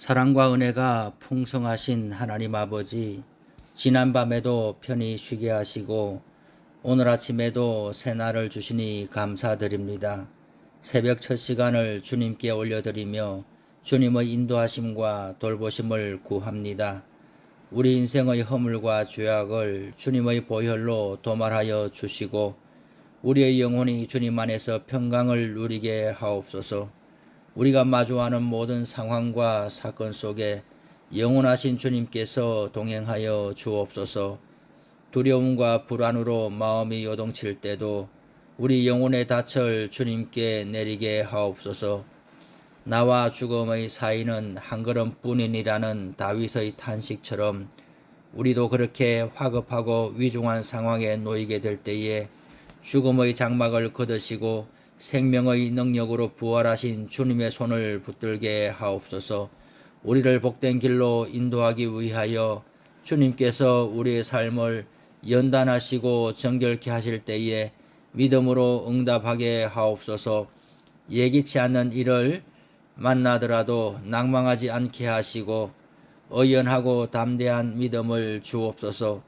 사랑과 은혜가 풍성하신 하나님 아버지, 지난밤에도 편히 쉬게 하시고 오늘 아침에도 새날을 주시니 감사드립니다. 새벽 첫 시간을 주님께 올려드리며 주님의 인도하심과 돌보심을 구합니다. 우리 인생의 허물과 죄악을 주님의 보혈로 도말하여 주시고 우리의 영혼이 주님 안에서 평강을 누리게 하옵소서. 우리가 마주하는 모든 상황과 사건 속에 영원하신 주님께서 동행하여 주옵소서. 두려움과 불안으로 마음이 요동칠 때도 우리 영혼의 닻을 주님께 내리게 하옵소서. 나와 죽음의 사이는 한 걸음뿐이니라는 다윗의 탄식처럼 우리도 그렇게 화급하고 위중한 상황에 놓이게 될 때에 죽음의 장막을 걷으시고 생명의 능력으로 부활하신 주님의 손을 붙들게 하옵소서. 우리를 복된 길로 인도하기 위하여 주님께서 우리의 삶을 연단하시고 정결케 하실 때에 믿음으로 응답하게 하옵소서. 예기치 않는 일을 만나더라도 낭망하지 않게 하시고 의연하고 담대한 믿음을 주옵소서.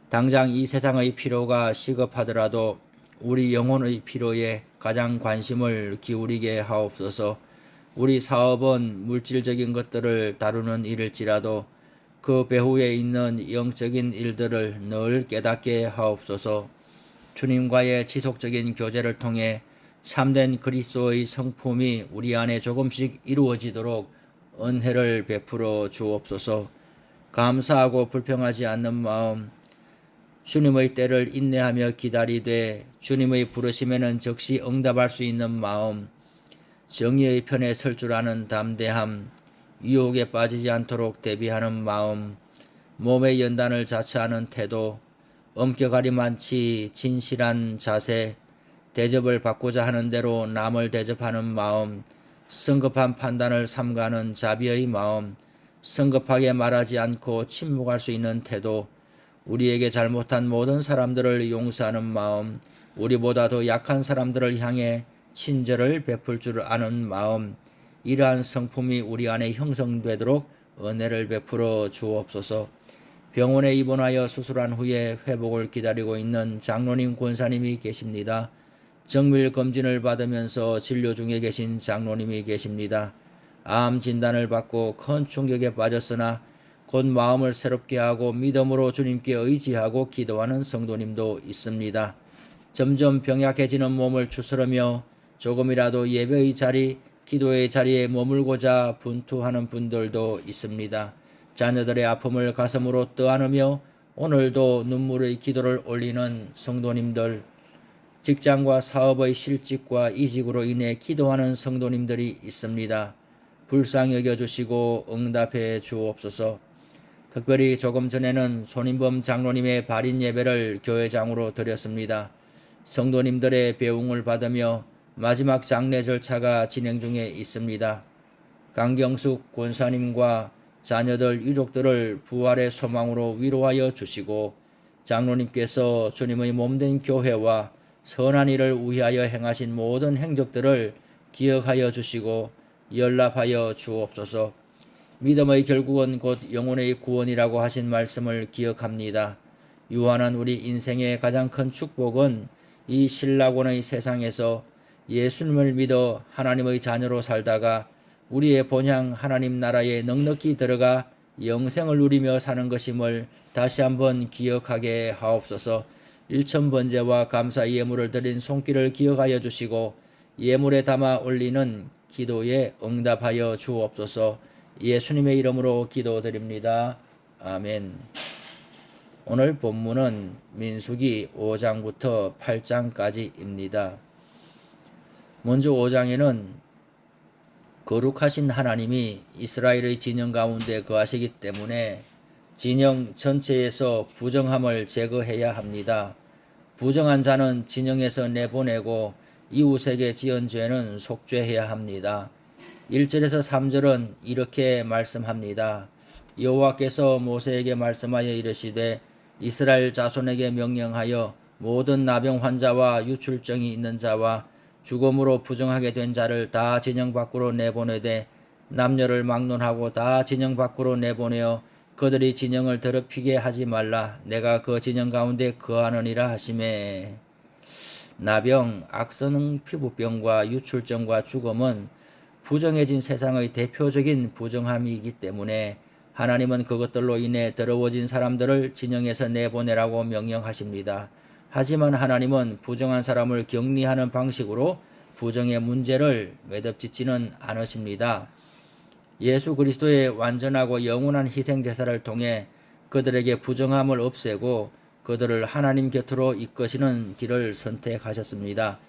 당장 이 세상의 필요가 시급하더라도 우리 영혼의 필요에 가장 관심을 기울이게 하옵소서. 우리 사업은 물질적인 것들을 다루는 일일지라도 그 배후에 있는 영적인 일들을 늘 깨닫게 하옵소서. 주님과의 지속적인 교제를 통해 참된 그리스도의 성품이 우리 안에 조금씩 이루어지도록 은혜를 베풀어 주옵소서. 감사하고 불평하지 않는 마음, 주님의 때를 인내하며 기다리되 주님의 부르심에는 즉시 응답할 수 있는 마음, 정의의 편에 설 줄 아는 담대함, 유혹에 빠지지 않도록 대비하는 마음, 몸의 연단을 자처하는 태도, 엄격하리 많지 진실한 자세, 대접을 받고자 하는 대로 남을 대접하는 마음, 성급한 판단을 삼가는 자비의 마음, 성급하게 말하지 않고 침묵할 수 있는 태도, 우리에게 잘못한 모든 사람들을 용서하는 마음, 우리보다 더 약한 사람들을 향해 친절을 베풀 줄 아는 마음, 이러한 성품이 우리 안에 형성되도록 은혜를 베풀어 주옵소서. 병원에 입원하여 수술한 후에 회복을 기다리고 있는 장로님, 권사님이 계십니다. 정밀 검진을 받으면서 진료 중에 계신 장로님이 계십니다. 암 진단을 받고 큰 충격에 빠졌으나 곧 마음을 새롭게 하고 믿음으로 주님께 의지하고 기도하는 성도님도 있습니다. 점점 병약해지는 몸을 추스르며 조금이라도 예배의 자리, 기도의 자리에 머물고자 분투하는 분들도 있습니다. 자녀들의 아픔을 가슴으로 떠안으며 오늘도 눈물의 기도를 올리는 성도님들, 직장과 사업의 실직과 이직으로 인해 기도하는 성도님들이 있습니다. 불쌍히 여겨주시고 응답해 주옵소서. 특별히 조금 전에는 손인범 장로님의 발인 예배를 교회장으로 드렸습니다. 성도님들의 배웅을 받으며 마지막 장례 절차가 진행 중에 있습니다. 강경숙 권사님과 자녀들 유족들을 부활의 소망으로 위로하여 주시고 장로님께서 주님의 몸된 교회와 선한 일을 위하여 행하신 모든 행적들을 기억하여 주시고 연락하여 주옵소서. 믿음의 결국은 곧 영혼의 구원이라고 하신 말씀을 기억합니다. 유한한 우리 인생의 가장 큰 축복은 이 신라곤의 세상에서 예수님을 믿어 하나님의 자녀로 살다가 우리의 본향 하나님 나라에 넉넉히 들어가 영생을 누리며 사는 것임을 다시 한번 기억하게 하옵소서. 일천번제와 감사 예물을 드린 손길을 기억하여 주시고 예물에 담아 올리는 기도에 응답하여 주옵소서. 예수님의 이름으로 기도드립니다. 아멘. 오늘 본문은 민수기 5장부터 8장까지입니다. 먼저 5장에는 거룩하신 하나님이 이스라엘의 진영 가운데 거하시기 때문에 진영 전체에서 부정함을 제거해야 합니다. 부정한 자는 진영에서 내보내고 이웃에게 지은 죄는 속죄해야 합니다. 1절에서 3절은 이렇게 말씀합니다. 여호와께서 모세에게 말씀하여 이르시되 이스라엘 자손에게 명령하여 모든 나병 환자와 유출증이 있는 자와 죽음으로 부정하게 된 자를 다 진영 밖으로 내보내되 남녀를 막론하고 다 진영 밖으로 내보내어 그들이 진영을 더럽히게 하지 말라. 내가 그 진영 가운데 거하느니라 하시매. 나병, 악성 피부병과 유출증과 죽음은 부정해진 세상의 대표적인 부정함이기 때문에 하나님은 그것들로 인해 더러워진 사람들을 진영에서 내보내라고 명령하십니다. 하지만 하나님은 부정한 사람을 격리하는 방식으로 부정의 문제를 매듭짓지는 않으십니다. 예수 그리스도의 완전하고 영원한 희생제사를 통해 그들에게 부정함을 없애고 그들을 하나님 곁으로 이끄시는 길을 선택하셨습니다.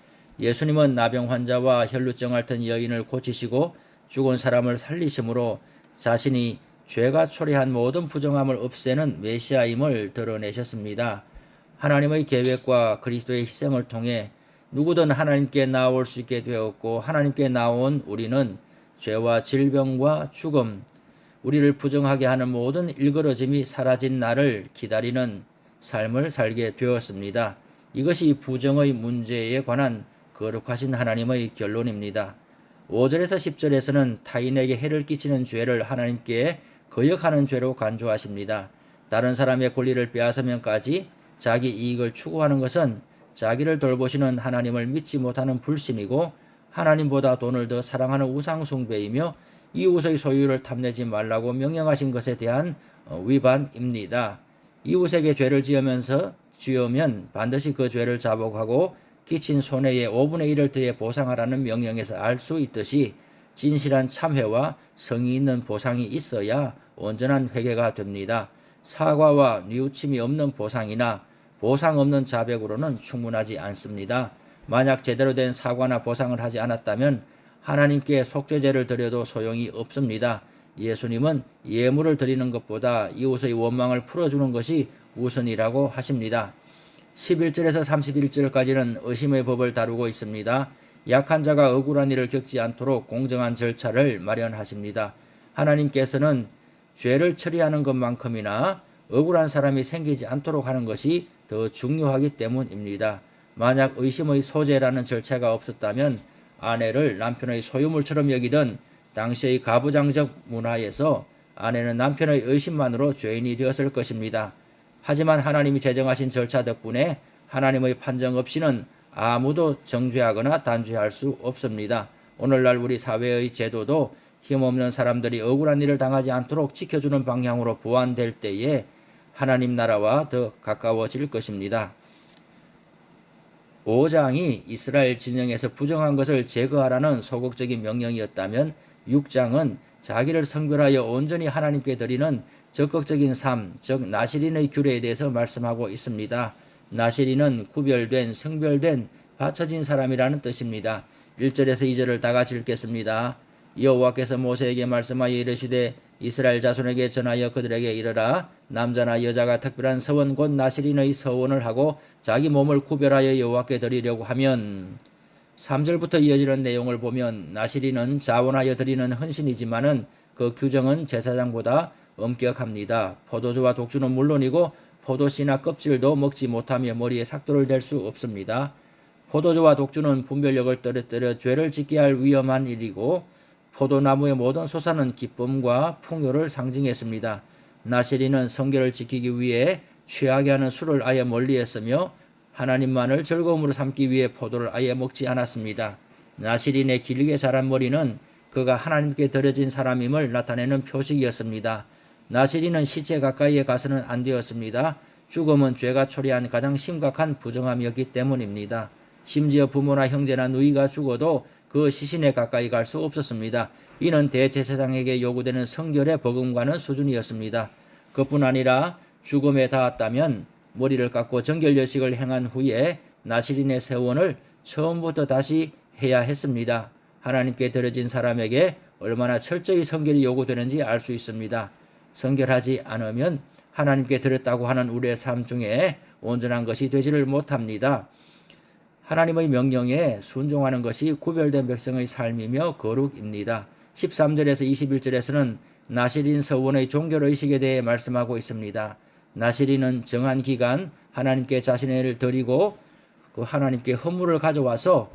예수님은 나병 환자와 혈루증 앓던 여인을 고치시고 죽은 사람을 살리심으로 자신이 죄가 초래한 모든 부정함을 없애는 메시아임을 드러내셨습니다. 하나님의 계획과 그리스도의 희생을 통해 누구든 하나님께 나올 수 있게 되었고 하나님께 나온 우리는 죄와 질병과 죽음, 우리를 부정하게 하는 모든 일그러짐이 사라진 날을 기다리는 삶을 살게 되었습니다. 이것이 부정의 문제에 관한 거룩하신 하나님의 결론입니다. 5절에서 10절에서는 타인에게 해를 끼치는 죄를 하나님께 거역하는 죄로 간주하십니다. 다른 사람의 권리를 빼앗으면까지 자기 이익을 추구하는 것은 자기를 돌보시는 하나님을 믿지 못하는 불신이고 하나님보다 돈을 더 사랑하는 우상숭배이며 이웃의 소유를 탐내지 말라고 명령하신 것에 대한 위반입니다. 이웃에게 죄를 지으면 반드시 그 죄를 자복하고 끼친 손해의 5분의 1을 더해 보상하라는 명령에서 알 수 있듯이 진실한 참회와 성의 있는 보상이 있어야 온전한 회개가 됩니다. 사과와 뉘우침이 없는 보상이나 보상 없는 자백으로는 충분하지 않습니다. 만약 제대로 된 사과나 보상을 하지 않았다면 하나님께 속죄제를 드려도 소용이 없습니다. 예수님은 예물을 드리는 것보다 이웃의 원망을 풀어주는 것이 우선이라고 하십니다. 11절에서 31절까지는 의심의 법을 다루고 있습니다. 약한 자가 억울한 일을 겪지 않도록 공정한 절차를 마련하십니다. 하나님께서는 죄를 처리하는 것만큼이나 억울한 사람이 생기지 않도록 하는 것이 더 중요하기 때문입니다. 만약 의심의 소재라는 절차가 없었다면 아내를 남편의 소유물처럼 여기던 당시의 가부장적 문화에서 아내는 남편의 의심만으로 죄인이 되었을 것입니다. 하지만 하나님이 제정하신 절차 덕분에 하나님의 판정 없이는 아무도 정죄하거나 단죄할 수 없습니다. 오늘날 우리 사회의 제도도 힘없는 사람들이 억울한 일을 당하지 않도록 지켜주는 방향으로 보완될 때에 하나님 나라와 더 가까워질 것입니다. 5장이 이스라엘 진영에서 부정한 것을 제거하라는 소극적인 명령이었다면 6장은 자기를 성별하여 온전히 하나님께 드리는 적극적인 삶, 즉 나시린의 규례에 대해서 말씀하고 있습니다. 나시린은 구별된, 성별된, 바쳐진 사람이라는 뜻입니다. 1절에서 2절을 다 같이 읽겠습니다. 여호와께서 모세에게 말씀하여 이르시되 이스라엘 자손에게 전하여 그들에게 이르라. 남자나 여자가 특별한 서원 곧 나시린의 서원을 하고 자기 몸을 구별하여 여호와께 드리려고 하면 3절부터 이어지는 내용을 보면 나시린은 자원하여 드리는 헌신이지만은 그 규정은 제사장보다 엄격합니다. 포도주와 독주는 물론이고 포도씨나 껍질도 먹지 못하며 머리에 삭도를 댈 수 없습니다. 포도주와 독주는 분별력을 떨어뜨려 죄를 짓게 할 위험한 일이고 포도나무의 모든 소사는 기쁨과 풍요를 상징했습니다. 나시린은 성결을 지키기 위해 취하게 하는 술을 아예 멀리했으며 하나님만을 즐거움으로 삼기 위해 포도를 아예 먹지 않았습니다. 나시린의 길게 자란 머리는 그가 하나님께 드려진 사람임을 나타내는 표식이었습니다. 나시린은 시체 가까이에 가서는 안 되었습니다. 죽음은 죄가 초래한 가장 심각한 부정함이었기 때문입니다. 심지어 부모나 형제나 누이가 죽어도 그 시신에 가까이 갈 수 없었습니다. 이는 대제사장에게 요구되는 성결의 버금가는 수준이었습니다. 그뿐 아니라 죽음에 닿았다면 머리를 깎고 정결여식을 행한 후에 나시린의 세원을 처음부터 다시 해야 했습니다. 하나님께 드려진 사람에게 얼마나 철저히 성결이 요구되는지 알 수 있습니다. 성결하지 않으면 하나님께 드렸다고 하는 우리의 삶 중에 온전한 것이 되지를 못합니다. 하나님의 명령에 순종하는 것이 구별된 백성의 삶이며 거룩입니다. 13절에서 21절에서는 나시린 서원의 종결의식에 대해 말씀하고 있습니다. 나시린은 정한 기간 하나님께 자신을 드리고 그 하나님께 헌물을 가져와서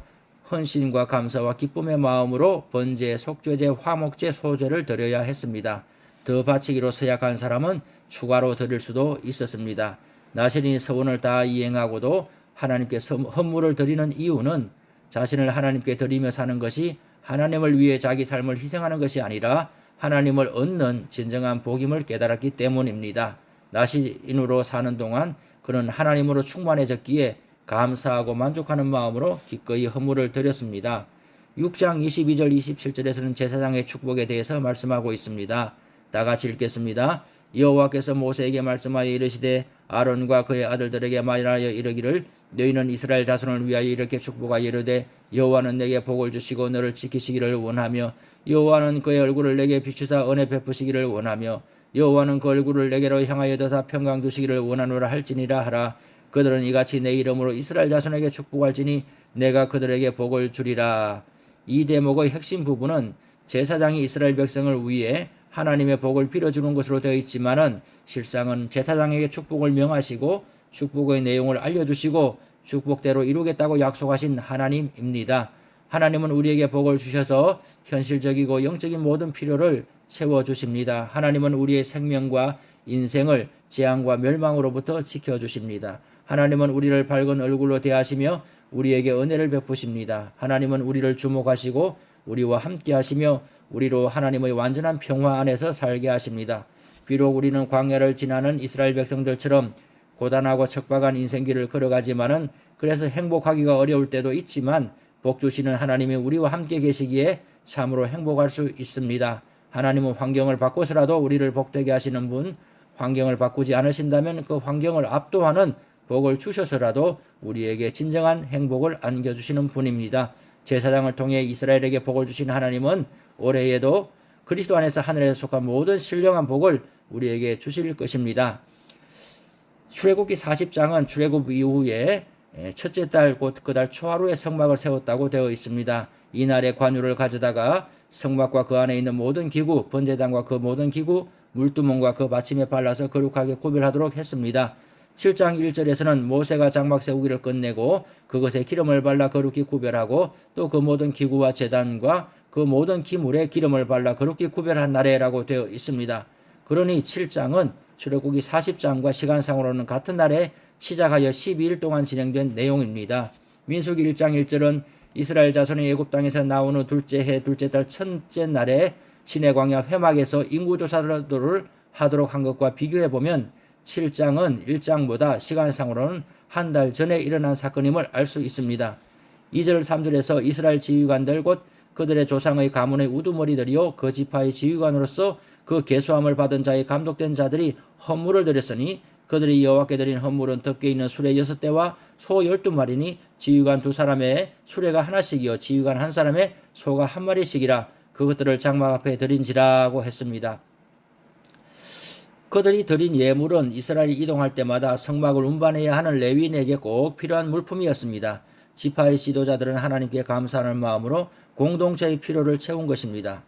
헌신과 감사와 기쁨의 마음으로 번제, 속죄제, 화목제, 소제를 드려야 했습니다. 더 바치기로 서약한 사람은 추가로 드릴 수도 있었습니다. 나시린이 서원을 다 이행하고도 하나님께 헌물을 드리는 이유는 자신을 하나님께 드리며 사는 것이 하나님을 위해 자기 삶을 희생하는 것이 아니라 하나님을 얻는 진정한 복임을 깨달았기 때문입니다. 나시인으로 사는 동안 그는 하나님으로 충만해졌기에 감사하고 만족하는 마음으로 기꺼이 헌물을 드렸습니다. 6장 22절 27절에서는 제사장의 축복에 대해서 말씀하고 있습니다. 다 같이 읽겠습니다. 여호와께서 모세에게 말씀하여 이르시되 아론과 그의 아들들에게 말하여 이르기를 너희는 이스라엘 자손을 위하여 이렇게 축복하여 이르되 여호와는 내게 복을 주시고 너를 지키시기를 원하며 여호와는 그의 얼굴을 내게 비추사 은혜 베푸시기를 원하며 여호와는 그 얼굴을 내게로 향하여 드사 평강 두시기를 원하노라 할지니라 하라. 그들은 이같이 내 이름으로 이스라엘 자손에게 축복할지니 내가 그들에게 복을 주리라. 이 대목의 핵심 부분은 제사장이 이스라엘 백성을 위해 하나님의 복을 빌어주는 것으로 되어 있지만은 실상은 제사장에게 축복을 명하시고 축복의 내용을 알려주시고 축복대로 이루겠다고 약속하신 하나님입니다. 하나님은 우리에게 복을 주셔서 현실적이고 영적인 모든 필요를 채워주십니다. 하나님은 우리의 생명과 인생을 재앙과 멸망으로부터 지켜주십니다. 하나님은 우리를 밝은 얼굴로 대하시며 우리에게 은혜를 베푸십니다. 하나님은 우리를 주목하시고 우리와 함께 하시며 우리로 하나님의 완전한 평화 안에서 살게 하십니다. 비록 우리는 광야를 지나는 이스라엘 백성들처럼 고단하고 척박한 인생길을 걸어가지만은 그래서 행복하기가 어려울 때도 있지만 복 주시는 하나님이 우리와 함께 계시기에 참으로 행복할 수 있습니다. 하나님은 환경을 바꿔서라도 우리를 복되게 하시는 분, 환경을 바꾸지 않으신다면 그 환경을 압도하는 복을 주셔서라도 우리에게 진정한 행복을 안겨주시는 분입니다. 제사장을 통해 이스라엘에게 복을 주신 하나님은 올해에도 그리스도 안에서 하늘에 속한 모든 신령한 복을 우리에게 주실 것입니다. 출애굽기 40장은 출애굽 이후에 첫째 달 곧 그 달 초하루에 성막을 세웠다고 되어 있습니다. 이날에 관유를 가져다가 성막과 그 안에 있는 모든 기구, 번제단과 그 모든 기구, 물두멍과 그 받침에 발라서 거룩하게 구별하도록 했습니다. 7장 1절에서는 모세가 장막 세우기를 끝내고 그것에 기름을 발라 거룩히 구별하고 또 그 모든 기구와 제단과 그 모든 기물에 기름을 발라 거룩히 구별한 날에라고 되어 있습니다. 그러니 7장은 출애굽기 40장과 시간상으로는 같은 날에 시작하여 12일 동안 진행된 내용입니다. 민수기 1장 1절은 이스라엘 자손이 애굽 땅에서 나온 후 둘째 해 둘째 달 첫째 날에 시내 광야 회막에서 인구조사를 하도록 한 것과 비교해 보면 7장은 1장보다 시간상으로는 한 달 전에 일어난 사건임을 알 수 있습니다. 2절 3절에서 이스라엘 지휘관들 곧 그들의 조상의 가문의 우두머리들이요 그 지파의 지휘관으로서 그 계수함을 받은 자의 감독된 자들이 헌물을 드렸으니 그들이 여호와께 드린 헌물은 덮개 있는 수레 6대와 소 12마리니 지휘관 2사람의 수레가 하나씩이요 지휘관 1사람의 소가 1마리씩이라 그것들을 장막 앞에 드린지라고 했습니다. 그들이 드린 예물은 이스라엘이 이동할 때마다 성막을 운반해야 하는 레위인에게 꼭 필요한 물품이었습니다. 지파의 지도자들은 하나님께 감사하는 마음으로 공동체의 필요를 채운 것입니다.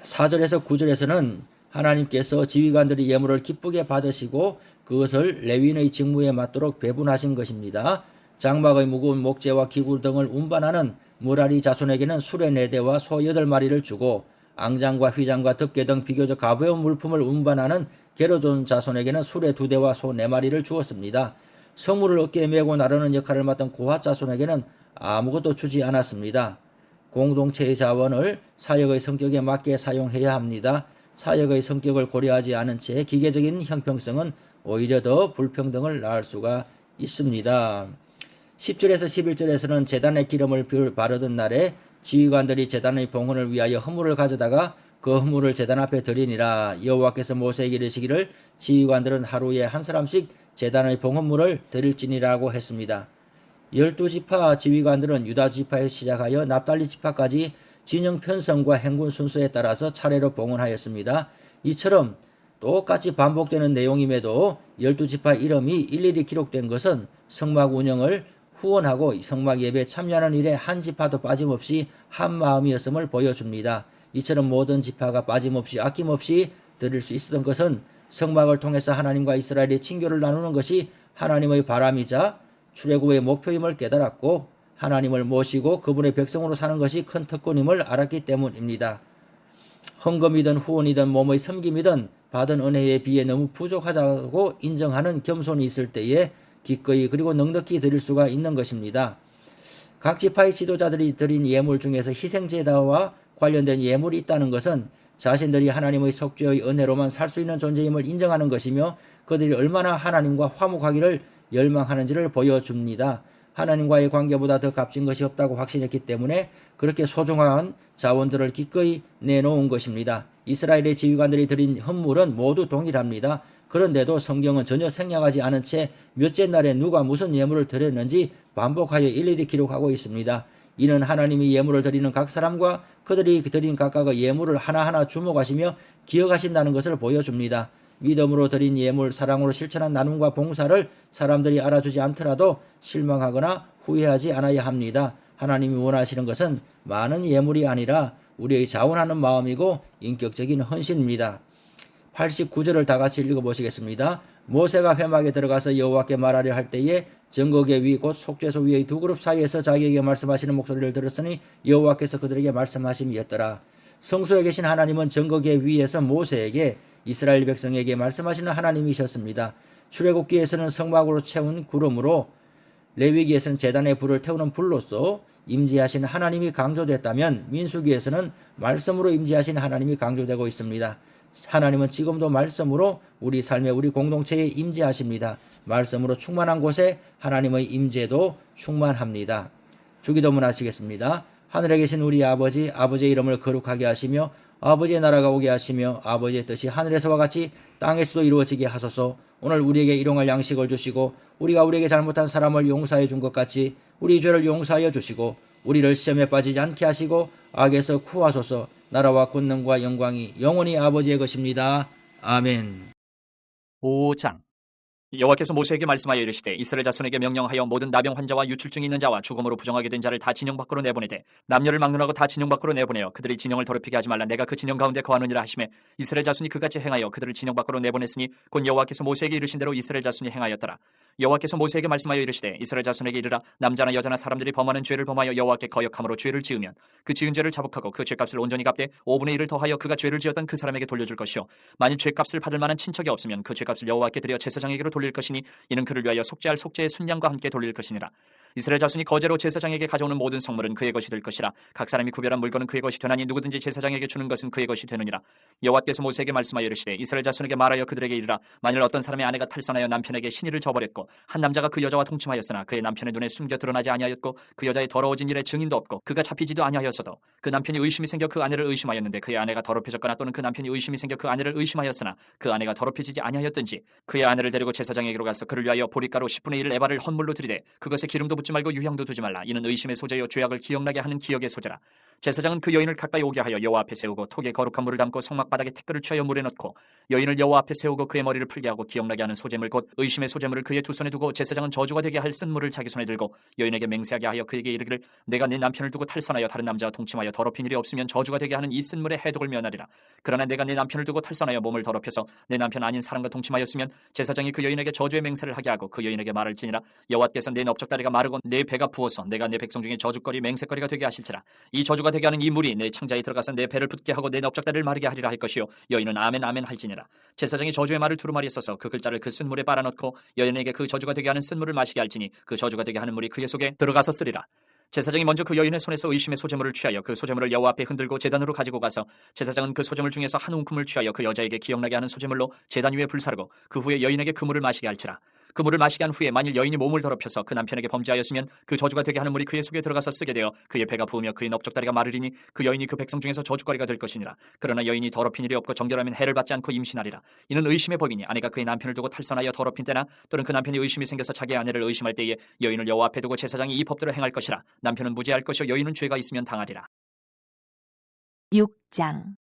4절에서 9절에서는 하나님께서 지휘관들이 예물을 기쁘게 받으시고 그것을 레위인의 직무에 맞도록 배분하신 것입니다. 장막의 무거운 목재와 기구 등을 운반하는 무라리 자손에게는 수레 4대와 소 8마리를 주고 앙장과 휘장과 덮개 등 비교적 가벼운 물품을 운반하는 게르존 자손에게는 수레 2대와 소 4마리를 주었습니다. 성물을 어깨에 메고 나르는 역할을 맡은 고핫 자손에게는 아무것도 주지 않았습니다. 공동체의 자원을 사역의 성격에 맞게 사용해야 합니다. 사역의 성격을 고려하지 않은 채 기계적인 형평성은 오히려 더 불평등을 낳을 수가 있습니다. 10절에서 11절에서는 제단의 기름을 바르던 날에 지휘관들이 제단의 봉헌을 위하여 헌물을 가져다가 그 헌물을 제단 앞에 드리니라. 여호와께서 모세에게 이르시기를 지휘관들은 하루에 한 사람씩 제단의 봉헌물을 드릴지니라고 했습니다. 12지파 지휘관들은 유다 지파에서 시작하여 납달리 지파까지 진영 편성과 행군 순서에 따라서 차례로 봉헌하였습니다. 이처럼 똑같이 반복되는 내용임에도 12지파 이름이 일일이 기록된 것은 성막 운영을 후원하고 성막 예배에 참여하는 일에 한 지파도 빠짐없이 한 마음이었음을 보여줍니다. 이처럼 모든 지파가 빠짐없이 아낌없이 드릴 수 있었던 것은 성막을 통해서 하나님과 이스라엘의 친교를 나누는 것이 하나님의 바람이자 출애굽의 목표임을 깨달았고 하나님을 모시고 그분의 백성으로 사는 것이 큰 특권임을 알았기 때문입니다. 헌금이든 후원이든 몸의 섬김이든 받은 은혜에 비해 너무 부족하다고 인정하는 겸손이 있을 때에 기꺼이 그리고 넉넉히 드릴 수가 있는 것입니다. 각 지파의 지도자들이 드린 예물 중에서 희생제다와 관련된 예물이 있다는 것은 자신들이 하나님의 속죄의 은혜로만 살 수 있는 존재임을 인정하는 것이며 그들이 얼마나 하나님과 화목하기를 열망하는지를 보여줍니다. 하나님과의 관계보다 더 값진 것이 없다고 확신했기 때문에 그렇게 소중한 자원들을 기꺼이 내놓은 것입니다. 이스라엘의 지휘관들이 드린 헌물은 모두 동일합니다. 그런데도 성경은 전혀 생략하지 않은 채 몇째 날에 누가 무슨 예물을 드렸는지 반복하여 일일이 기록하고 있습니다. 이는 하나님이 예물을 드리는 각 사람과 그들이 드린 각각의 예물을 하나하나 주목하시며 기억하신다는 것을 보여줍니다. 믿음으로 드린 예물, 사랑으로 실천한 나눔과 봉사를 사람들이 알아주지 않더라도 실망하거나 후회하지 않아야 합니다. 하나님이 원하시는 것은 많은 예물이 아니라 우리의 자원하는 마음이고 인격적인 헌신입니다. 89절을 다 같이 읽어보시겠습니다. 모세가 회막에 들어가서 여호와께 말하려 할 때에 정거계 위 곧 속죄소 위의 두 그룹 사이에서 자기에게 말씀하시는 목소리를 들었으니 여호와께서 그들에게 말씀하심이었더라. 성소에 계신 하나님은 정거계 위에서 모세에게 이스라엘 백성에게 말씀하시는 하나님이셨습니다. 출애굽기에서는 성막으로 채운 구름으로, 레위기에서는 제단에 불을 태우는 불로서 임재하신 하나님이 강조됐다면 민수기에서는 말씀으로 임재하신 하나님이 강조되고 있습니다. 하나님은 지금도 말씀으로 우리 삶에 우리 공동체에 임재하십니다. 말씀으로 충만한 곳에 하나님의 임재도 충만합니다. 주기도문 하시겠습니다. 하늘에 계신 우리 아버지, 아버지의 이름을 거룩하게 하시며 아버지의 나라가 오게 하시며 아버지의 뜻이 하늘에서와 같이 땅에서도 이루어지게 하소서. 오늘 우리에게 일용할 양식을 주시고 우리가 우리에게 잘못한 사람을 용서해 준 것 같이 우리 죄를 용서하여 주시고 우리를 시험에 빠지지 않게 하시고 악에서 구하소서. 나라와 권능과 영광이 영원히 아버지의 것입니다. 아멘. 5장. 여호와께서 모세에게 말씀하여 이르시되 이스라엘 자손에게 명령하여 모든 나병 환자와 유출증이 있는 자와 죽음으로 부정하게 된 자를 다 진영 밖으로 내보내되 남녀를 막론하고 다 진영 밖으로 내보내어 그들이 진영을 더럽히게 하지 말라. 내가 그 진영 가운데 거하느니라 하시매 이스라엘 자손이 그같이 행하여 그들을 진영 밖으로 내보냈으니 곧 여호와께서 모세에게 이르신 대로 이스라엘 자손이 행하였더라. 여호와께서 모세에게 말씀하여 이르시되 이스라엘 자손에게 이르라. 남자나 여자나 사람들이 범하는 죄를 범하여 여호와께 거역함으로 죄를 지으면 그 지은 죄를 자복하고 그 죄값을 온전히 갚되 5분의 1을 더하여 그가 죄를 지었던 그 사람에게 돌려줄 것이요 만일 죄값을 받을 만한 친척이 없으면 그 죄값을 여호와께 드려 제사장에게로 돌릴 것이니 이는 그를 위하여 속죄할 속죄의 순양과 함께 돌릴 것이니라. 이스라엘 자손이 거제로 제사장에게 가져오는 모든 성물은 그의 것이 될 것이라. 각 사람이 구별한 물건은 그의 것이 되나니 누구든지 제사장에게 주는 것은 그의 것이 되느니라. 여호와께서 모세에게 말씀하여 이르시되 이스라엘 자손에게 말하여 그들에게 이르라. 만일 어떤 사람의 아내가 탈선하여 남편에게 신의를 저버렸고 한 남자가 그 여자와 동침하였으나 그의 남편의 눈에 숨겨 드러나지 아니하였고 그 여자의 더러워진 일에 증인도 없고 그가 잡히지도 아니하였어도 그 남편이 의심이 생겨 그 아내를 의심하였는데 그의 아내가 더럽혀졌거나 또는 그 남편이 의심이 생겨 그 아내를 의심하였으나 그 아내가 더럽혀지지 아니하였든지 그의 아내를 데리고 제사장에게로 가서 그를 위하여 보리가루 10분의 1 에바를 헌물로 드리되 그것에 기름도 붓지 말고 유향도 두지 말라. 이는 의심의 소재요 죄악을 기억나게 하는 기억의 소재라. 제사장은 그 여인을 가까이 오게 하여 여호와 앞에 세우고 톡에 거룩한 물을 담고 성막 바닥에 티끌을 취하여 물에 넣고 여인을 여호와 앞에 세우고 그의 머리를 풀게 하고 기억나게 하는 소재물 곧 의심의 소재물을 그의 두 손에 두고 제사장은 저주가 되게 할 쓴물을 자기 손에 들고 여인에게 맹세하게 하여 그에게 이르기를 내가 네 남편을 두고 탈선하여 다른 남자와 동침하여 더럽힌 일이 없으면 저주가 되게 하는 이 쓴물의 해독을 면하리라. 그러나 내가 네 남편을 두고 탈선하여 몸을 더럽혀서 내 남편 아닌 사람과 동침하였으면 제사장이 그 여인에게 저주의 맹세를 하게 하고 그 여인에게 말할지니라. 여호와께서 내 넓적다리가 마르고 내 배가 부어서 내가 내 백성 중에 저주거리 맹세거리가 되게 하실지라. 이 저주가 되게 하는 이 물이 내 창자에 들어가서 내 배를 붓게 하고 내 넓적다리를 마르게 하리라 할 것이요 여인은 아멘 아멘 할지니라. 제사장이 저주의 말을 두루마리에 써서 그 글자를 그 쓴물에 빨아넣고 여인에게 그 저주가 되게 하는 쓴물을 마시게 할지니 그 저주가 되게 하는 물이 그의 속에 들어가서 쓰리라. 제사장이 먼저 그 여인의 손에서 의심의 소재물을 취하여 그 소재물을 여호와 앞에 흔들고 제단으로 가지고 가서 제사장은 그 소재물 중에서 한 움큼을 취하여 그 여자에게 기억나게 하는 소재물로 제단 위에 불사르고 그 후에 여인에게 그 물을 마시게 할지라. 그 물을 마시게 한 후에 만일 여인이 몸을 더럽혀서 그 남편에게 범죄하였으면 그 저주가 되게 하는 물이 그의 속에 들어가서 쓰게 되어 그의 배가 부으며 그의 넓적다리가 마르리니 그 여인이 그 백성 중에서 저주거리가 될 것이니라. 그러나 여인이 더럽힌 일이 없고 정결하면 해를 받지 않고 임신하리라. 이는 의심의 법이니 아내가 그의 남편을 두고 탈선하여 더럽힌 때나 또는 그 남편이 의심이 생겨서 자기의 아내를 의심할 때에 여인을 여호와 앞에 두고 제사장이 이 법대로 행할 것이라. 남편은 무죄할 것이요 여인은 죄가 있으면 당하리라. 6장.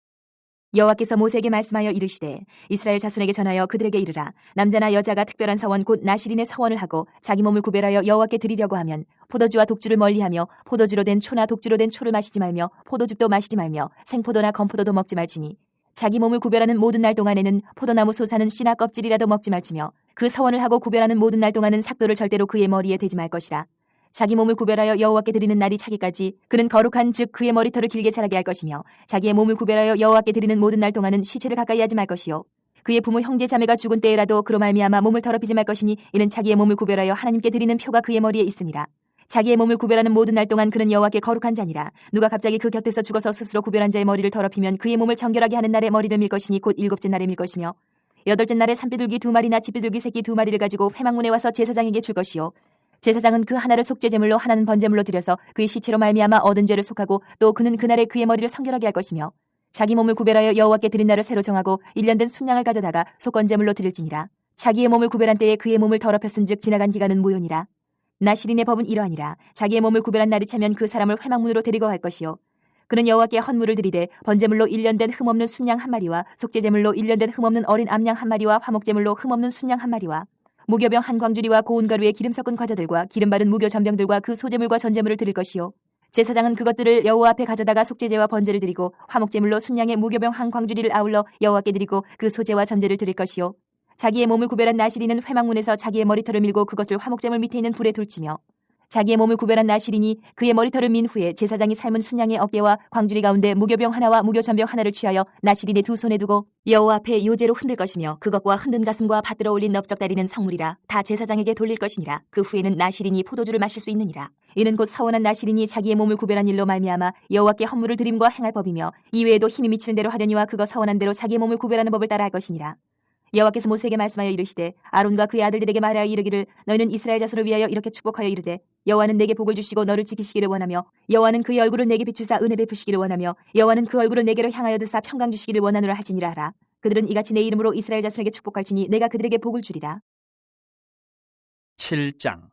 여호와께서 모세에게 말씀하여 이르시되 이스라엘 자손에게 전하여 그들에게 이르라. 남자나 여자가 특별한 서원 곧 나실인의 서원을 하고 자기 몸을 구별하여 여호와께 드리려고 하면 포도주와 독주를 멀리하며 포도주로 된 초나 독주로 된 초를 마시지 말며 포도즙도 마시지 말며 생포도나 건포도도 먹지 말지니 자기 몸을 구별하는 모든 날 동안에는 포도나무 솟아는 씨나 껍질이라도 먹지 말지며 그 서원을 하고 구별하는 모든 날 동안은 삭도를 절대로 그의 머리에 대지 말 것이라. 자기 몸을 구별하여 여호와께 드리는 날이 차기까지 그는 거룩한 즉 그의 머리털을 길게 자라게 할 것이며 자기의 몸을 구별하여 여호와께 드리는 모든 날 동안은 시체를 가까이 하지 말 것이요 그의 부모 형제 자매가 죽은 때에라도 그로 말미암아 몸을 더럽히지 말 것이니 이는 자기의 몸을 구별하여 하나님께 드리는 표가 그의 머리에 있음이라. 자기의 몸을 구별하는 모든 날 동안 그는 여호와께 거룩한 자니라. 누가 갑자기 그 곁에서 죽어서 스스로 구별한 자의 머리를 더럽히면 그의 몸을 정결하게 하는 날에 머리를 밀 것이니 곧 일곱째 날에 밀 것이며 여덟째 날에 산비둘기 2마리나 집비둘기 새끼 2마리를 가지고 회막문에 와서 제사장에게 줄 것이요 제사장은 그 하나를 속죄제물로 하나는 번제물로 드려서 그의 시체로 말미암아 얻은 죄를 속하고 또 그는 그날에 그의 머리를 성결하게 할 것이며 자기 몸을 구별하여 여호와께 드린 날을 새로 정하고 1년 된 순양을 가져다가 속건제물로 드릴지니라. 자기의 몸을 구별한 때에 그의 몸을 더럽혔은즉 지나간 기간은 무효니라. 나실인의 법은 이러하니라. 자기의 몸을 구별한 날이 차면 그 사람을 회막문으로 데리고 갈 것이요 그는 여호와께 헌물을 드리되 번제물로 1년 된 흠없는 순양 1마리와 속죄제물로 1년 된 흠없는 어린 암양 1마리와 화목제물로 흠없는 순양 1마리와 무교병 한 광주리와 고운 가루에 기름 섞은 과자들과 기름 바른 무교 전병들과 그 소제물과 전제물을 드릴 것이요 제사장은 그것들을 여호와 앞에 가져다가 속죄제와 번제를 드리고 화목제물로 순양의 무교병 한 광주리를 아울러 여호와께 드리고 그 소제와 전제를 드릴 것이요 자기의 몸을 구별한 나실인은 회막문에서 자기의 머리털을 밀고 그것을 화목제물 밑에 있는 불에 둘치며 자기의 몸을 구별한 나실인이 그의 머리털을 민 후에 제사장이 삶은 순양의 어깨와 광주리 가운데 무교병 하나와 무교전병 하나를 취하여 나실인의 두 손에 두고 여호와 앞에 요제로 흔들 것이며 그것과 흔든 가슴과 받들어 올린 넓적다리는 성물이라 다 제사장에게 돌릴 것이니라. 그 후에는 나실인이 포도주를 마실 수 있느니라. 이는 곧 서원한 나실인이 자기의 몸을 구별한 일로 말미암아 여호와께 헌물을 드림과 행할 법이며 이외에도 힘이 미치는 대로 하려니와 그거 서원한 대로 자기의 몸을 구별하는 법을 따라 할 것이니라. 여호와께서 모세에게 말씀하여 이르시되 아론과 그의 아들들에게 말하여 이르기를 너희는 이스라엘 자손을 위하여 이렇게 축복하여 이르되 여호와는 내게 복을 주시고 너를 지키시기를 원하며 여호와는 그의 얼굴을 내게 비추사 은혜 베푸시기를 원하며 여호와는 그 얼굴을 내게로 향하여 드사 평강 주시기를 원하노라 하시니라 하라. 그들은 이같이 내 이름으로 이스라엘 자손에게 축복할지니 내가 그들에게 복을 주리라. 7장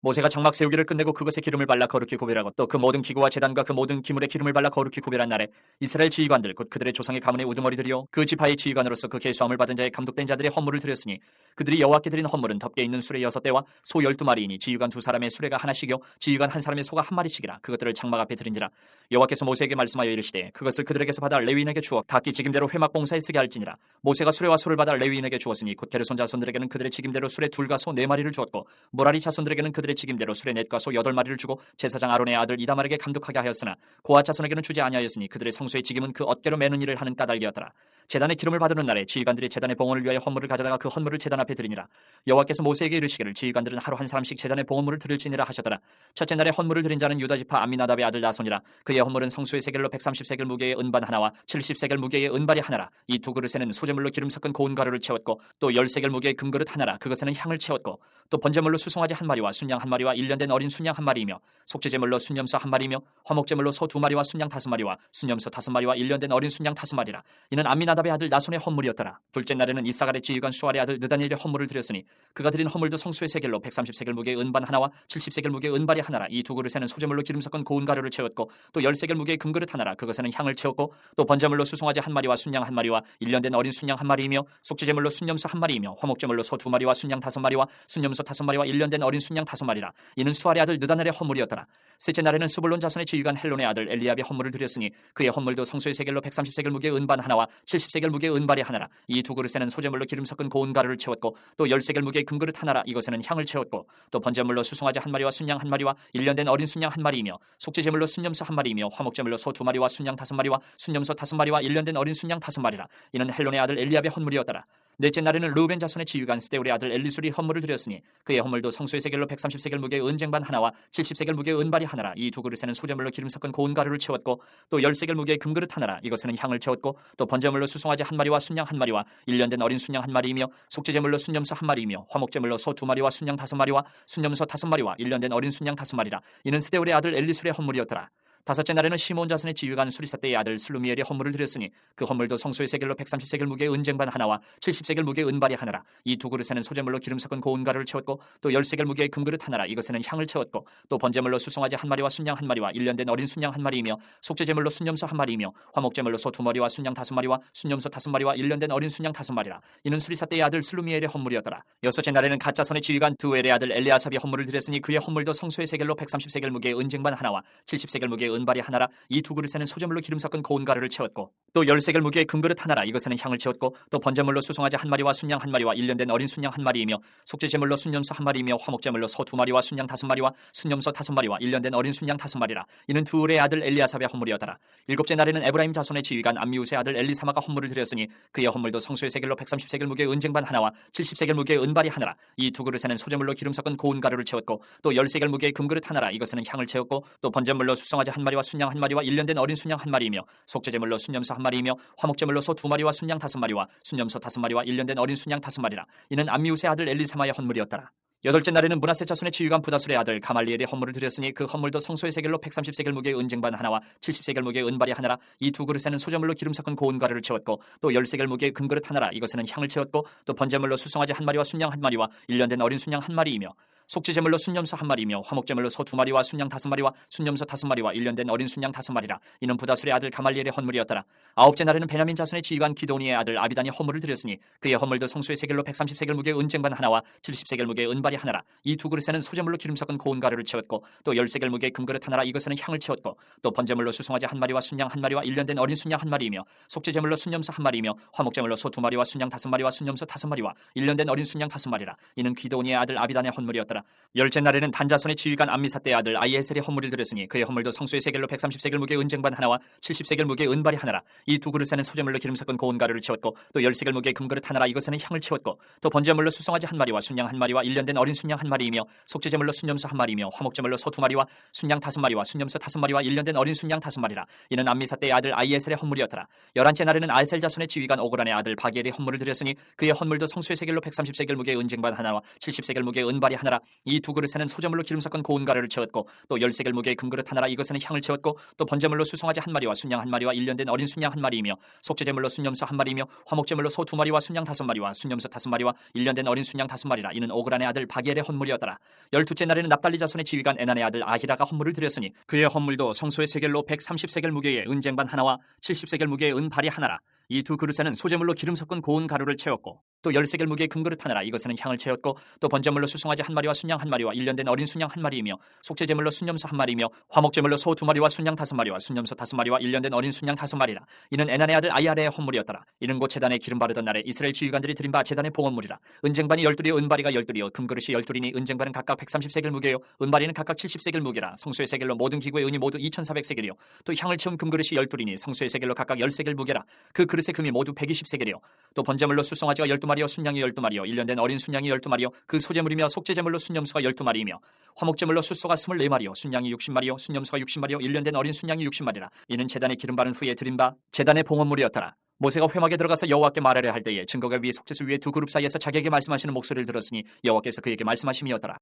모세가 장막 세우기를 끝내고 그것에 기름을 발라 거룩히 구별하고 또 그 모든 기구와 제단과 그 모든 기물에 기름을 발라 거룩히 구별한 날에 이스라엘 지휘관들 곧 그들의 조상의 가문의 우두머리들이요 그 지파의 지휘관으로서 그 계수함을 받은 자의 감독된 자들의 헌물을 드렸으니 그들이 여호와께 드린 헌물은 덮개 있는 수레 6대와 소 12마리이니 지휘관 2사람의 수레가 하나씩이요 지휘관 1사람의 소가 1마리씩이라. 그것들을 장막 앞에 드린지라. 여호와께서 모세에게 말씀하여 이르시되 그것을 그들에게서 받아 레위인에게 주어 각기 직임대로 회막 봉사에 쓰게 할지니라. 모세가 수레와 소를 받아 레위인에게 주었으니 곧 게르손 자손들에게는 그들의 직임대로 수레 2과 소 4마리를 주었고 무라리 자손들에게는 그들의 직임대로 수레 4과 소 8마리를 주고 제사장 아론의 아들 이다말에게 감독하게 하였으나 고앗 자손에게는 주지 아니하였으니 그들의 성소의 직임은 그 어깨로 매는 일을 하는 까닭이었더라. 제단에 기름을 받는 날에 지휘관들이 제단의 봉헌을 위하여 헌물을 가져다가 그 헌물을 제단 앞에 드리니라. 여호와께서 모세에게 이르시기를 지휘관들은 하루 한 사람씩 제단의 봉헌물을 드릴지니라 하셨더라. 첫째 날에 헌물을 드린 자는 유다지파 암미나답의 아들 나손이라. 그의 헌물은 성소의 세겔로 130세겔 무게의 은반 하나와 70세겔 무게의 은발이 하나라. 이 두 그릇에는 소제물로 기름 섞은 고운 가루를 채웠고 또 10세겔 무게의 금그릇 하나라. 그것에는 향을 채웠고 또 번제물로 수송아지 1마리와 순양 1마리와 1년 된 어린 순양 1마리이며 속죄제물로 순염소 1마리며 화목제물로 소 2마리와 순양 5마리와 순염소 5마리와 1년 된 어린 순양 5마리라. 이는 암미나답의 아들 나손의 헌물이었더라. 둘째 날에는 이사갈의 지휘관 수알의 아들 느다니엘의 헌물을 드렸으니 그가 드린 헌물도 성소의 세겔로 130세겔 무게의 은반 하나와 70세겔 무게의 은발이 하나라. 이 두 그릇에는 소제물로 기름 섞은 고운 가루를 채웠고 또 10세겔 무게의 금그릇 하나라. 그것에는 향을 채웠고 또 번제물로 수송아지 1마리와 순양 1마리와 1년 된 어린 순양 1마리이며 속죄제물로 순염소 1마리이며 화목제물로 소 2마리와 순양 5마리와 순염소 5마리와 1년 된 어린 순양 5마리라. 이는 수알의 아들 느다넬의 헌물이었더라. 셋째 날에는 스불론 자손의 지휘관 헬론의 아들 엘리압의 헌물을 드렸으니 그의 헌물도 성소의 세겔로 130세겔 무게의 은반 하나와 70세겔 무게의 은발이 하나라. 이 두 그릇에는 소제물로 기름 섞은 고운 가루를 채웠고 또 10세겔 무게의 금그릇 하나라. 이것에는 향을 채웠고 또 번제물로 수송아지 1마리와 순양 1마리와 1년 된 어린 순양 1마리이며 속죄제물로 순염소 1마리이며 화목제물로 소 2마리와 순양 5마리와 순염소 5마리와 1년 된 어린 순양 5마리라. 이는 헬론의 아들 엘리압의 헌물이었더라. 넷째 날에는 르우벤 자손의 지휘관 스데울의 아들 엘리술이 헌물을 드렸으니 그의 헌물도 성소의 세겔로 130세겔 무게의 은쟁반 하나와 70세겔 무게의 은발이 하나라. 이 두 그릇에는 소제물로 기름 섞은 고운 가루를 채웠고 또 10세겔 무게의 금그릇 하나라. 이것에는 향을 채웠고 또 번제물로 수송아지 1마리와 순양 1마리와 1년 된 어린 순양 1마리이며 속죄제물로 순염소 1마리이며 화목제물로 소 2마리와 순양 5마리와 순염소 5마리와 1년 된 어린 순양 5마리라. 이는 스데울의 아들 엘리술의 헌물이었더라. 다섯째 날에는 시몬 자손의 지휘관 수리사떼의 아들 슬루미엘의 헌물을 드렸으니 그 헌물도 성소의 세겔로 130세겔 무게의 은쟁반 하나와 70세겔 무게의 은발이 하나라. 이 두 그릇에는 소제물로 기름 섞은 고운 가루를 채웠고 또 10세겔 무게의 금그릇 하나라. 이것에는 향을 채웠고 또 번제물로 수송아지 1마리와 순양 1마리와 1년 된 어린 순양 1마리이며 속죄제물로 순염소 1마리이며 화목제물로 소 2마리와 순양 5마리와 순염소 5마리와 1년 된 어린 순양 5마리라. 이는 수리사떼의 아들 슬루미엘의 헌물이었더라. 여섯째 날에는 갓 자손의 지휘관 두엘의 아들 엘리아삽이 헌물을 드렸으니 그의 헌물도 성소의 세겔로 130세겔 무게의 은쟁반 하나와 70세겔 무게의 은발이 하나라. 이 두 그릇에는 소재물로 기름 섞은 고운 가루를 채웠고 또 13개를 무게의 금그릇 하나라. 이것에는 향을 채웠고 또 번제물로 수송아지 한 마리와 순양 한 마리와 일년된 어린 순양 한 마리이며 속죄제물로 순염소 한 마리이며 화목제물로 소 2마리와 순양 5마리와 순염소 5마리와 일년된 어린 순양 5마리라. 이는 둘의 아들 엘리아삽의 헌물이었더라. 일곱째 날에는 에브라임 자손의 지휘관 암미우스의 아들 엘리사마가 헌물을 드렸으니 그의 헌물도 성소의 세겔로 130세겔 무게의 은쟁반 하나와 70세겔 무게의 은발이 하나라. 이 두 그릇에는 소재물로 기름 섞은 고운 가루를 채웠고 또 10세겔 무게의 금그릇 하나라. 이것에는 향을 채웠고 또 번제물로 수송아지 한 마리와 순양 한 마리와 일년된 어린 순양 한 마리이며 속죄제물로 순염소 한 마리이며 화목제물로 소 2마리와 순양 5마리와 순염소 5마리와 일년된 어린 순양 5마리라. 이는 암미우스의 아들 엘리사마의 헌물이었더라. 여덟째 날에는 므낫세 자손의 지휘관 부다술의 아들 가말리엘의 헌물을 드렸으니 그 헌물도 성소의 세겔로 130세겔 무게의 은쟁반 하나와 70세겔 무게의 은발이 하나라. 이 두 그릇에는 소재물로 기름 섞은 고운 가루를 채웠고 또 10세겔 무게의 금그릇 하나라. 이것에는 향을 채웠고 또 번제물로 수송아지 한 마리와 순양 한 마리와 일년된 어린 순양 한 마리이며 속죄제물로 순염소 한 마리이며 화목제물로 소 2마리와 순양 5마리와 순염소 5마리와 일년된 어린 순양 5마리라. 이는 부다술의 아들 가말리엘의 헌물이었더라. 아홉째 날에는 베냐민 자손의 지휘관 기도니의 아들 아비단이 헌물을 드렸으니 그의 헌물도 성소의 세겔로 130세겔 무게의 은쟁반 하나와 70세겔 무게의 은발이 하나라. 이 두 그릇에는 소재물로 기름 섞은 고운 가루를 채웠고 또 10세겔 무게의 금그릇 하나라. 이것에는 향을 채웠고 또 번제물로 수송아지 한 마리와 순양 한 마리와 일년된 어린 순양 한 마리이며 속죄제물로 순염소 한 마리이며 화목제물로 소 2마리와 순양 5마리와 순염소 5마리와 일년된 어린 순양 5마리라. 이는 기도니의 아들 아비단의 헌물이었더라. 열째 날에는 단자손의 지휘관 암미사떼의 아들 아이에셀의 헌물을 드렸으니 그의 헌물도 성소의 세겔로 130세겔 무게의 은쟁반 하나와 70세겔 무게의 은발이 하나라. 이 두 그릇에는 소재물로 기름 섞은 고운 가루를 채웠고 또 10세겔 무게의 금그릇 하나라. 이것에는 향을 채웠고 또 번제물로 수송아지 한 마리와 순양 한 마리와 일년된 어린 순양 한 마리이며 속죄제물로 순염소 한 마리이며 화목제물로 소 2마리와 순양 5마리와 순염소 5마리와 일년된 어린 순양 5마리라. 이는 암미사떼의 아들 아이에셀의 헌물이었더라. 열한째 날에는 아에셀 자손의 지휘관 오그란의 아들 바기엘의 헌물을 드렸으니 그의 헌물도 성소의 세겔로 130세겔 무게의 은쟁반 하나와 70세겔 무게의 은발이 하나라. 이 두 그릇에는 소재물로 기름 섞은 고운 가루를 채웠고 또 10세겔 무게의 금그릇 하나라. 이것에는 향을 채웠고 또 번제물로 수송아지 한 마리와 순양 한 마리와 일년된 어린 순양 한 마리이며 속죄제물로 순염소 한 마리이며 화목제물로 소 2마리와 순양 5마리와 순염소 5마리와 일년된 어린 순양 5마리라. 이는 오그란의 아들 바기엘의 헌물이었더라. 열두째 날에는 납달리 자손의 지휘관 에난의 아들 아히라가 헌물을 드렸으니 그의 헌물도 성소의 세겔로 130세겔 무게의 은쟁반 하나와 70세겔 무게의 은발이 하나라. 이 두 그릇에는 소재물로 기름 섞은 고운 가루를 채웠고 또 10세겔 무게의 금그릇 하나라. 이것에는 향을 채웠고 또 번제물로 수송아지 한 마리와 순양 한 마리와 일년된 어린 순양 한 마리이며 속죄제물로 순염소 한 마리이며 화목제물로 소 2마리와 순양 5마리와 순염소 5마리와 일년된 어린 순양 5마리라. 이는 에난의 아들 아이아레의 헌물이었더라. 이는 곧 제단에 기름 바르던 날에 이스라엘 지휘관들이 드린 바 제단의 봉헌물이라. 은쟁반이 12이요 은발이가 12이요 금그릇이 12이니 은쟁반은 각각 130세겔 무게요 은발이는 각각 70세겔 무게라. 성소의 세겔로 모든 기구의 은이 모두 2400세겔이요 또 향을 채운 금그릇이 12이니 성소의 세겔로 각각 10세겔 무게라. 그 그릇의 금이 모두 120세겔이요 또 번제물로 수송아지가 12마리요 순양이 12마리요 일년된 어린 순양이 12마리요 그 소재물이며 속죄제물로 순염소가 12마리이며 화목제물로 숫소가 24마리요 순양이 60마리요 순염소가 60마리요 일년된 어린 순양이 60마리라. 이는 제단에 기름 바른 후에 드린 바 제단의 봉헌물이었더라. 모세가 회막에 들어가서 여호와께 말하려 할 때에 증거가 위에 속죄소 위에 두 그룹 사이에서 자기에게 말씀하시는 목소리를 들었으니 여호와께서 그에게 말씀하심이었더라.